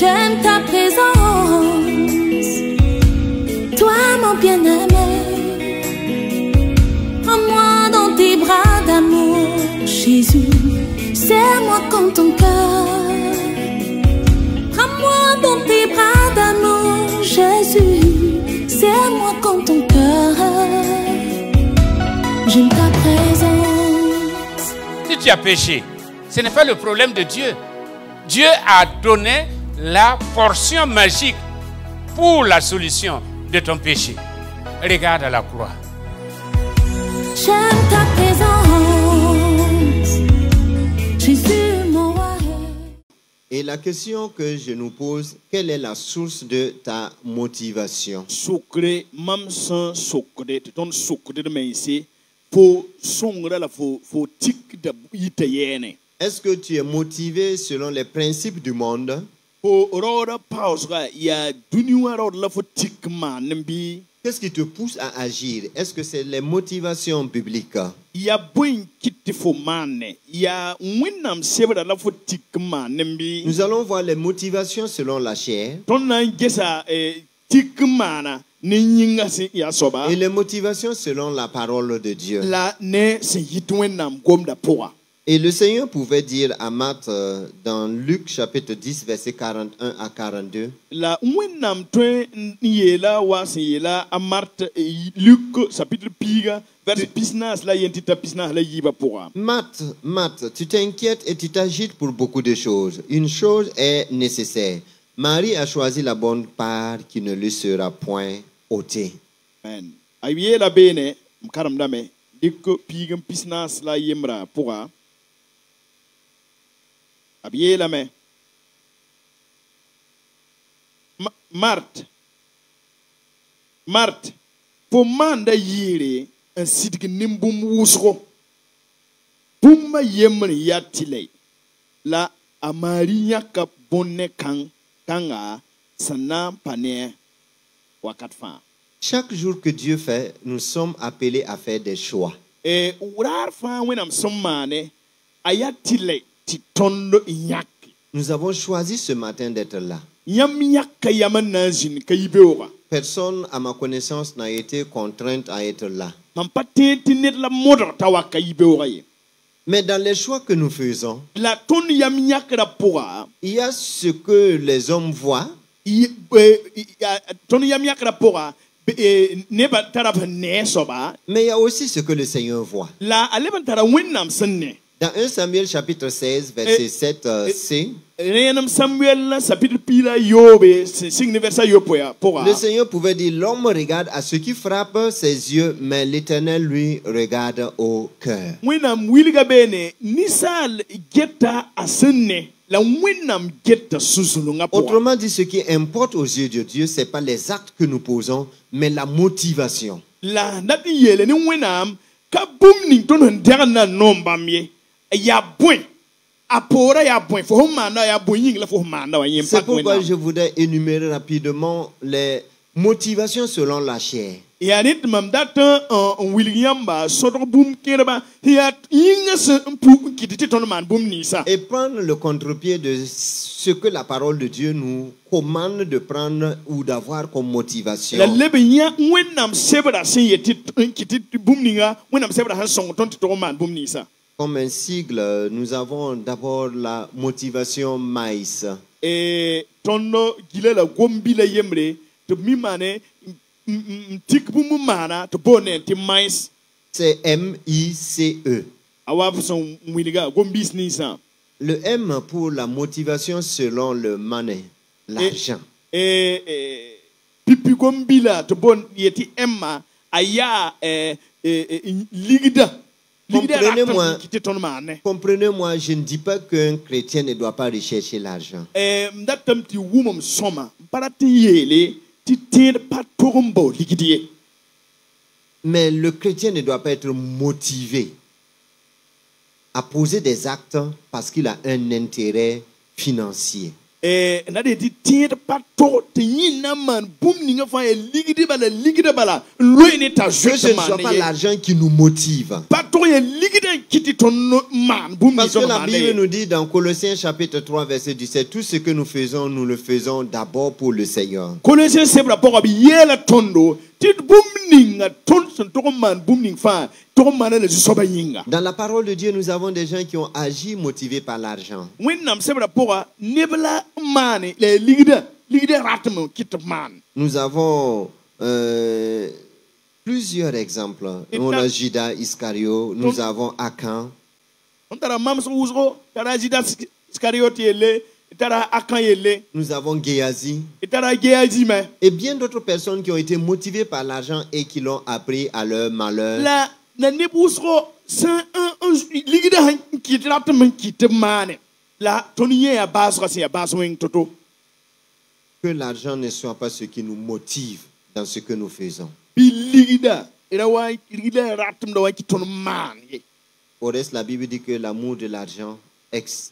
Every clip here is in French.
J'aime ta présence, toi mon bien-aimé. Prends-moi dans tes bras d'amour, Jésus. Serre-moi comme ton cœur. Prends-moi dans tes bras d'amour, Jésus. Serre-moi comme ton cœur. J'aime ta présence. Si tu as péché, ce n'est pas le problème de Dieu. Dieu a donné la portion magique pour la solution de ton péché. Regarde à la croix. J'aime ta présence, Jésus mon roi. Et la question que je nous pose, quelle est la source de ta motivation? Est-ce que tu es motivé selon les principes du monde? Qu'est-ce qui te pousse à agir? Est-ce que c'est les motivations bibliques? Nous allons voir les motivations selon la chair et les motivations selon la parole de Dieu. Et le Seigneur pouvait dire à Marthe dans Luc chapitre 10 verset 41 à 42. Marthe, tu t'inquiètes et tu t'agites pour beaucoup de choses. Une chose est nécessaire. Marie a choisi la bonne part qui ne lui sera point ôtée. Amen. Marthe, pour manda yire un sidik nimbum wusro. Bumba yemri yatile. La amaria ka bonne kanga sana pane wakatfa. Chaque jour que Dieu fait, nous sommes appelés à faire des choix. Et urar fa wenam sommane ayatile. Nous avons choisi ce matin d'être là. Personne à ma connaissance n'a été contrainte à être là. Mais dans les choix que nous faisons, il y a ce que les hommes voient. Mais il y a aussi ce que le Seigneur voit. Dans 1 Samuel chapitre 16, verset 7c, le Seigneur pouvait dire, l'homme regarde à ce qui frappe ses yeux, mais l'Éternel lui regarde au cœur. Autrement dit, ce qui importe aux yeux de Dieu, ce n'est pas les actes que nous posons, mais la motivation. C'est pourquoi je voudrais énumérer rapidement les motivations selon la chair. Et prendre le contre-pied de ce que la parole de Dieu nous commande de prendre ou d'avoir comme motivation. Comme un sigle, nous avons d'abord la motivation maïs. Et tono gile la gombila yemre to mimane tikbumumana to bonne ti mais. C'est M-I-C-E. Le M pour la motivation selon le money, l'argent. Pipi gombila to bon yeti emma aya ligida. Comprenez-moi, je ne dis pas qu'un chrétien ne doit pas rechercher l'argent. Mais le chrétien ne doit pas être motivé à poser des actes parce qu'il a un intérêt financier. na de di tiet pato te yina man boom ninga fa e ligide bala loine ta Que ce ne soit pas l'argent qui nous motive. pato e ligide kiti ton man boom Parce que ni la man Bible nous dit dans Colossiens chapitre 3 verset 17, tout ce que nous le faisons d'abord pour le Seigneur. Colossiens sebra poko bi yela tondo tit boom ninga ton son to man boom ning fa to man le soba yinga. Dans la parole de Dieu, nous avons des gens qui ont agi motivés par l'argent. Winnam sebra poko nebla man le ligide ratmo kit man. Nous avons plusieurs exemples. On a Judas Iscario, nous avons Akan. On tara mam so uzgo tara Judas Iscariot yele tara Akan yele Nous avons Géasi. tara Géasi me. Et bien d'autres personnes qui ont été motivées par l'argent et qui l'ont appris à leur malheur. La na nebusro san un ligide han kit ratmo kit man. La toniye ya basro se ya basro ing toto. Que l'argent ne soit pas ce qui nous motive dans ce que nous faisons. Bi ligida era wa ligida ratmo da wa kit ton man. Au reste, la Bible dit que l'amour de l'argent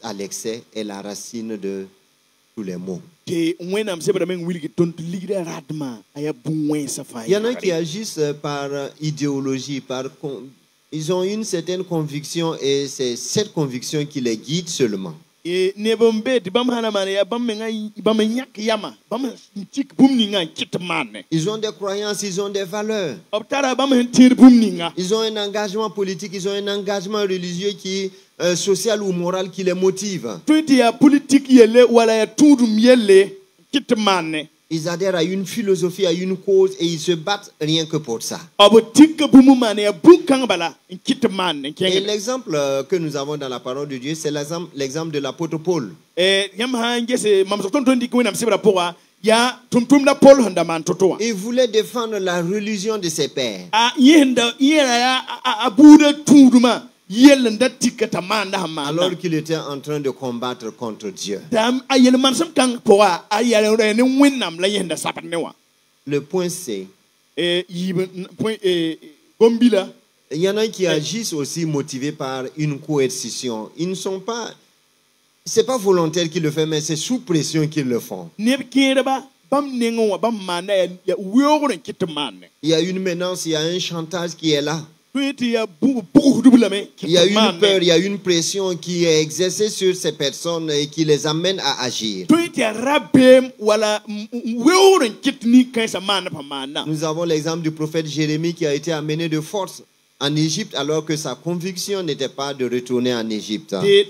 à l'excès est la racine de tous les maux. Te wenam sebra men wilgi ton ligida ratma aya bunwen sa fa. Il y en a qui agissent par idéologie, ils ont une certaine conviction et c'est cette conviction qui les guide seulement. E nebombe di bam hana man ya bam ngai bam nyak yama bam tik bum ninga kit man. Ils ont des croyances, ils ont des valeurs. Optara bam tir bum ninga. Ils ont un engagement politique, ils ont un engagement religieux social ou moral qui les motive. Tweet ya politique yele wala ya tudum yele kit man. Ils adhèrent à une philosophie, à une cause et ils se battent rien que pour ça. Abo tik bum man ya bukang bala kit man. Et l'exemple que nous avons dans la parole de Dieu, c'est l'exemple de l'apôtre Paul. Yam hange se mam so ton di ko nam sebra poa ya tumtum na Paul handa man totoa. Il voulait défendre la religion de ses pères. A yenda ya abuda tuduma. Alors qu'il était en train de combattre contre Dieu. Le point C. Il y en a qui agissent aussi motivés par une coercition. Ils ne sont pas... Ce n'est pas volontaire qu'ils le font, mais c'est sous pression qu'ils le font. Il y a une menace, il y a un chantage qui est là. Il y a une peur, il y a une pression qui est exercée sur ces personnes et qui les amène à agir. Nous avons l'exemple du prophète Jérémie qui a été amené de force en Égypte alors que sa conviction n'était pas de retourner en Égypte. Et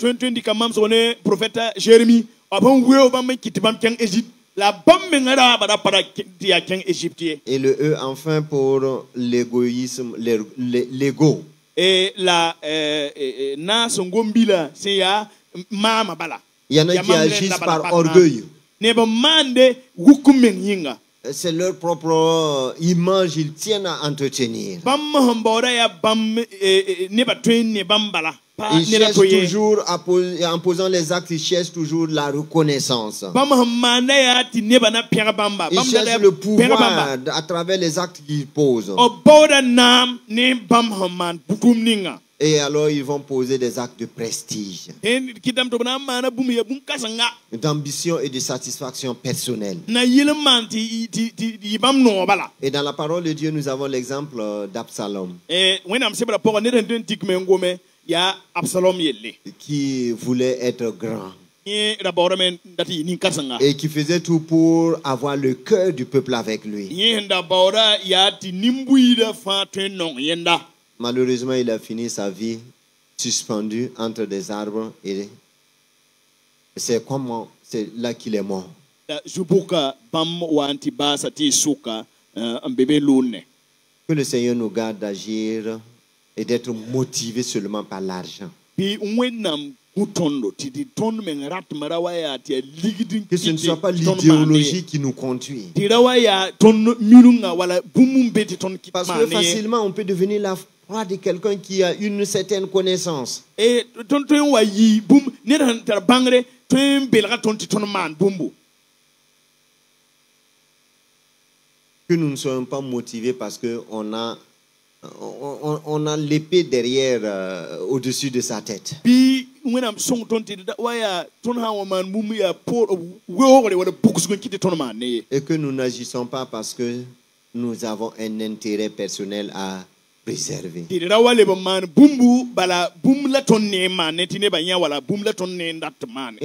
le E enfin pour l'égoïsme, l'ego. Et la songombila c'est ya mama bala. Il y en a qui agissent par orgueil. C'est leur propre image, ils tiennent à entretenir. Ils cherchent toujours, en posant les actes, ils cherchent toujours la reconnaissance. Ils cherchent le pouvoir à travers les actes qu'ils posent. Et alors ils vont poser des actes de prestige, d'ambition et de satisfaction personnelle. Et dans la parole de Dieu, nous avons l'exemple d'Absalom, qui voulait être grand et qui faisait tout pour avoir le cœur du peuple avec lui. Malheureusement, il a fini sa vie suspendu entre des arbres et c'est là qu'il est mort. Que le Seigneur nous garde d'agir et d'être motivé seulement par l'argent. Que ce ne soit pas l'idéologie qui nous conduit. Parce que facilement on peut devenir la proie de quelqu'un qui a une certaine connaissance. Que nous ne soyons pas motivés parce qu'on a l'épée derrière, au-dessus de sa tête. Et que nous n'agissons pas parce que nous avons un intérêt personnel à préserver. Et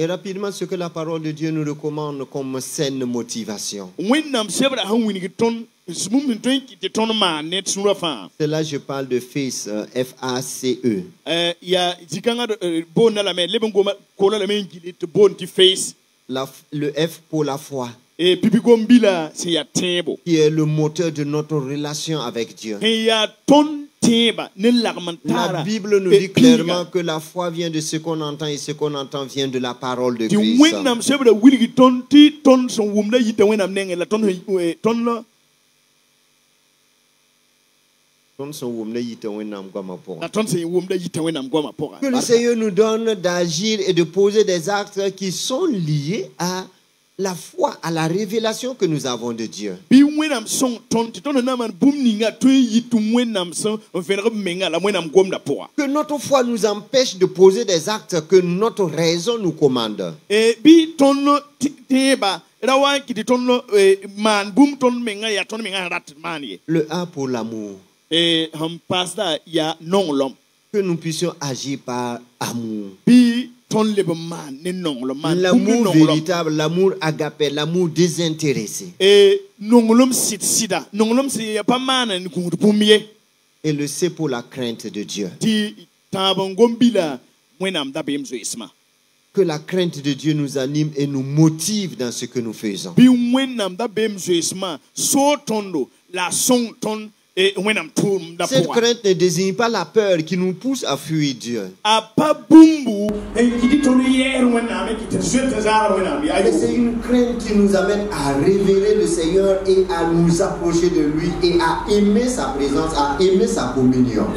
rapidement, ce que la parole de Dieu nous recommande comme saine motivation. C'est là je parle de FACE, F-A-C-E. Le F pour la foi, qui est le moteur de notre relation avec Dieu. La Bible nous dit clairement que la foi vient de ce qu'on entend et ce qu'on entend vient de la parole de Christ. Que le Seigneur nous donne d'agir et de poser des actes qui sont liés à la foi, à la révélation que nous avons de Dieu. Que notre foi nous empêche de poser des actes que notre raison nous commande. Le A pour l'amour. Que nous puissions agir par amour. L'amour véritable, l'amour agapé, l'amour désintéressé. Et le C pour la crainte de Dieu. Que la crainte de Dieu nous anime et nous motive dans ce que nous faisons. Cette crainte ne désigne pas la peur qui nous pousse à fuir Dieu. C'est une crainte qui nous amène à révéler le Seigneur et à nous approcher de lui et à aimer sa présence, à aimer sa communion.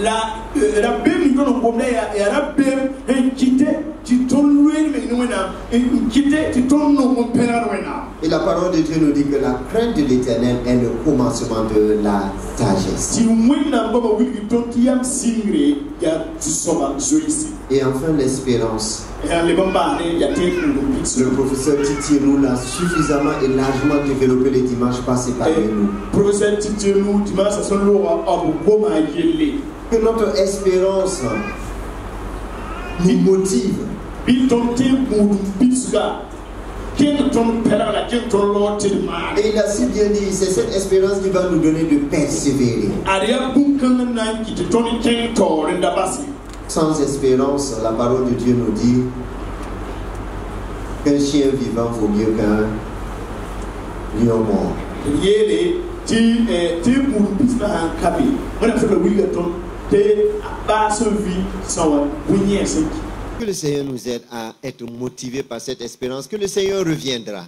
Et la parole de Dieu nous dit que la crainte de l'Éternel est le commencement de la sagesse. Et enfin l'espérance. Le professeur Titi nous l'a suffisamment et largement développé les dimanches passés parmi nous. Que notre espérance nous motive. Et il a si bien dit, c'est cette espérance qui va nous donner de persévérer. Sans espérance, la parole de Dieu nous dit qu'un chien vivant vaut mieux qu'un lion mort. Que le Seigneur nous aide à être motivés par cette espérance, que le Seigneur reviendra.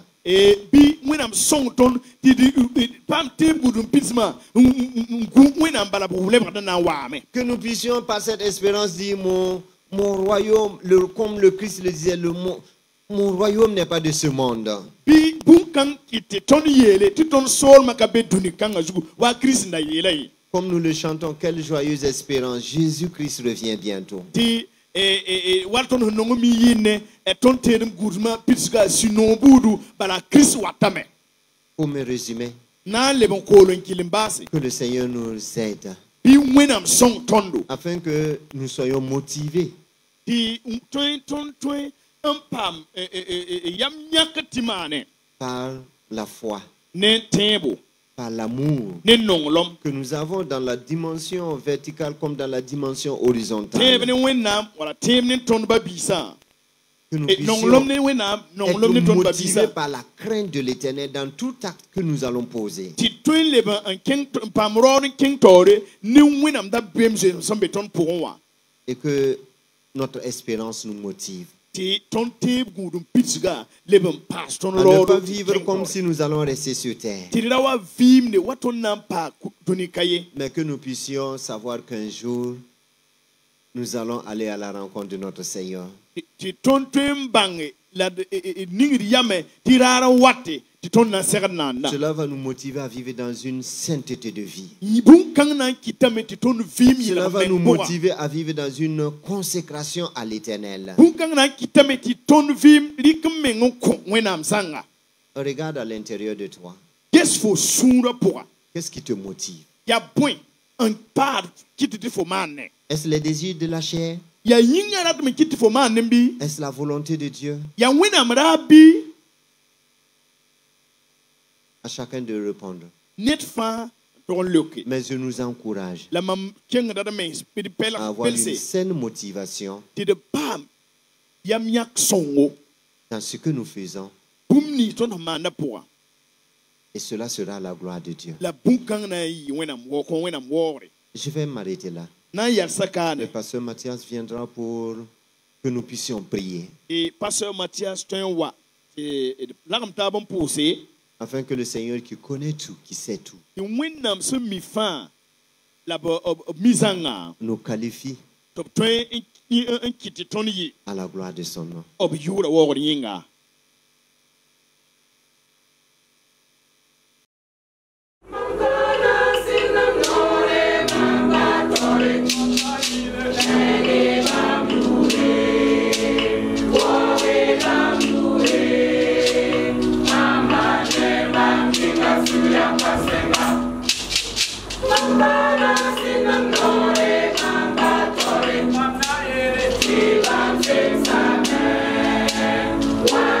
Que nous puissions par cette espérance dire mon royaume, comme le Christ le disait, mon royaume n'est pas de ce monde. Comme nous le chantons, quelle joyeuse espérance, Jésus-Christ revient bientôt. Pour me résumer, que le Seigneur nous aide afin que nous soyons motivés par la foi, par l'amour que nous avons dans la dimension verticale comme dans la dimension horizontale. Que nous puissions être motivés par la crainte de l'Éternel dans tout acte que nous allons poser. Et que notre espérance nous motive. À ne pas vivre comme si nous allons rester sur terre. Mais que nous puissions savoir qu'un jour, nous allons aller à la rencontre de notre Seigneur. Cela va nous motiver à vivre dans une sainteté de vie. Cela va nous motiver à vivre dans une consécration à l'Éternel. Regarde à l'intérieur de toi. Qu'est-ce qui te motive? Est-ce les désirs de la chair? Est-ce la volonté de Dieu? À chacun de répondre. Mais je nous encourage à avoir une saine motivation dans ce que nous faisons. Et cela sera la gloire de Dieu. Je vais m'arrêter là. Le pasteur Mathias viendra pour que nous puissions prier. Et pasteur Mathias, afin que le Seigneur qui connaît tout, qui sait tout, nous qualifie à la gloire de son nom. Wow.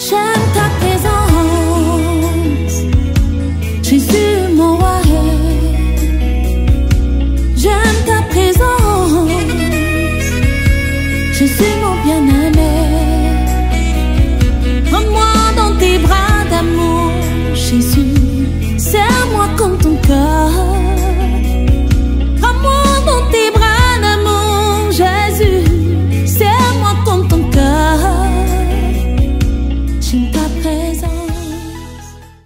J'aime